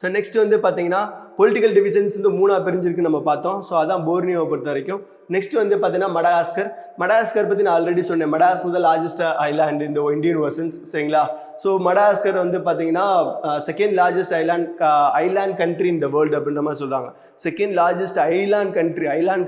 So next வந்து பார்த்தீங்கன்னா political divisions வந்து 3 பிரிஞ்சிருக்கு நம்ம பார்த்தோம். ஸோ அதான் போர்னியோவை பொறுத்த வரைக்கும். நெக்ஸ்ட் வந்து பார்த்தீங்கன்னா மடகாஸ்கர் பற்றி நான் ஆல்ரெடி சொன்னேன். மடகாஸ்கர் தான் லார்ஜஸ்ட் ஐலாண்ட் இந்த இந்தியன் ஓஷன்ஸ், சரிங்களா? ஸோ மடகாஸ்கர் வந்து பார்த்தீங்கன்னா செகண்ட் லார்ஜஸ்ட் ஐலாண்ட் கண்ட்ரி இந்த வேர்ல்டு அப்படின்ற மாதிரி சொல்கிறாங்க. Second largest island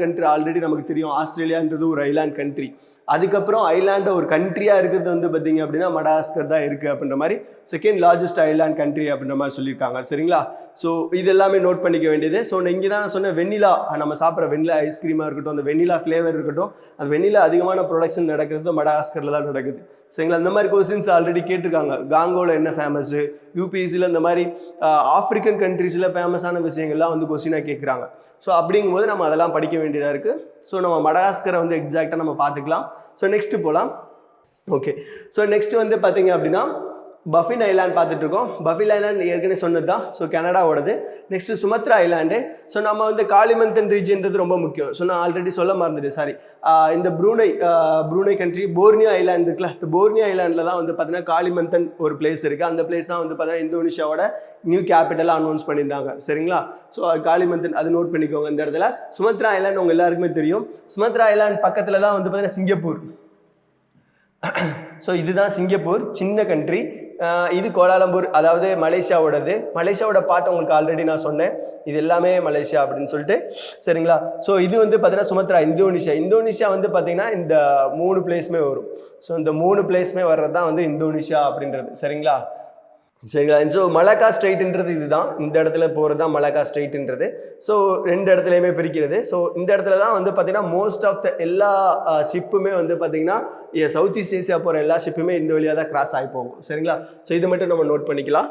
country already நமக்கு தெரியும். ஆஸ்திரேலியான்றது ஒரு ஐலாண்ட் கண்ட்ரி. அதுக்கப்புறம் ஐலாண்டை ஒரு கண்ட்ரியாக இருக்கிறது வந்து பார்த்தீங்க அப்படின்னா மடகாஸ்கர் தான் இருக்குது அப்படின்ற மாதிரி செகண்ட் லார்ஜஸ்ட் ஐலாண்ட் கண்ட்ரி அப்படின்ற மாதிரி சொல்லியிருக்காங்க, சரிங்களா? ஸோ இது எல்லாமே நோட் பண்ணிக்க வேண்டியது. ஸோ இங்கே தான் நான் சொன்ன வெண்ணிலா, நம்ம சாப்பிட்ற வெண்ணிலா ஐஸ்கிரீமாக இருக்கட்டும், அந்த வெண்ணிலா ஃப்ளேவர் இருக்கட்டும், அந்த வெண்ணிலா அதிகமான ப்ரொடக்ஷன் நடக்கிறது மடகாஸ்கரில் தான் நடக்குது, சரிங்களா? இந்த மாதிரி கொஸ்டின்ஸ் ஆல்ரெடி கேட்டிருக்காங்க. காங்கோவில் என்ன ஃபேமஸு, யூபிஎஸ்சியில் இந்த மாதிரி ஆஃப்ரிக்கன் கண்ட்ரீஸில் ஃபேமஸான விஷயங்கள்லாம் வந்து கொஸ்டினாக கேட்குறாங்க. ஸோ அப்படிங்கும்போது நம்ம அதெல்லாம் படிக்க வேண்டியதாக இருக்குது. ஸோ நம்ம மடகாஸ்கரை வந்து எக்ஸாக்டாக நம்ம பார்த்துக்கலாம். ஸோ நெக்ஸ்ட்டு போகலாம். ஓகே, ஸோ நெக்ஸ்ட் வந்து பார்த்தீங்க அப்படின்னா பஃபின் ஐலாண்ட் பார்த்துட்டு இருக்கோம். பஃபின் ஐலாண்ட் ஏற்கனவே சொன்னது தான். ஸோ கனடாவோடது. Next Sumatra island. ஸோ நம்ம வந்து காலிமந்தன் ரீஜன்றது ரொம்ப முக்கியம். ஸோ நான் ஆல்ரெடி சொல்ல மறந்துட்டேன், சாரி. இந்த ப்ரூனை கண்ட்ரி போர்னியோ ஐலாண்ட் இருக்குல்ல, இந்த போர்னியோ ஐலாண்டில் தான் வந்து பார்த்தீங்கன்னா காலிமந்தன் ஒரு பிளேஸ் இருக்குது. அந்த பிளேஸ் தான் வந்து பார்த்தீங்கன்னா இந்தோனேஷியாவோட நியூ கேபிட்டலாக அனௌன்ஸ் பண்ணியிருந்தாங்க, சரிங்களா? ஸோ காலிமந்தன் அது நோட் பண்ணிக்கோங்க. இந்த இடத்துல சுமத்ரா ஐலாண்ட் உங்கள் எல்லாருக்குமே தெரியும். சுமத்ரா ஐலாண்ட் பக்கத்தில் தான் வந்து பார்த்தீங்கன்னா சிங்கப்பூர். ஸோ இதுதான் சிங்கப்பூர், சின்ன கண்ட்ரி. இது கோலாலம்பூர், அதாவது மலேசியாவோடது. மலேசியாவோட பாட்டு உங்களுக்கு ஆல்ரெடி நான் சொன்னேன். இது எல்லாமே மலேசியா அப்படின்னு சொல்லிட்டு, சரிங்களா? ஸோ இது வந்து பார்த்தீங்கன்னா சுமத்ரா இந்தோனேஷியா வந்து பார்த்தீங்கன்னா இந்த 3 பிளேஸுமே வரும். ஸோ இந்த 3 பிளேஸுமே வர்றது தான் வந்து இந்தோனேஷியா அப்படின்றது, சரிங்களா? சரிங்களா? ஸோ மலாக்கா ஸ்ட்ரெயிட்ன்றது இதுதான். இந்த இடத்துல போகிறது தான் மலாக்கா ஸ்ட்ரெயிட்ன்றது. ஸோ 2 இடத்துலையுமே பிரிக்கிறது. ஸோ இந்த இடத்துல தான் வந்து பார்த்தீங்கன்னா மோஸ்ட் ஆஃப் த எல்லா ஷிப்புமே வந்து பார்த்தீங்கன்னா சவுத் ஈஸ்ட் ஏசியா போகிற எல்லா ஷிப்புமே இந்த வழியாக தான் கிராஸ் ஆகி போகும், சரிங்களா? ஸோ இது மட்டும் நம்ம நோட் பண்ணிக்கலாம்.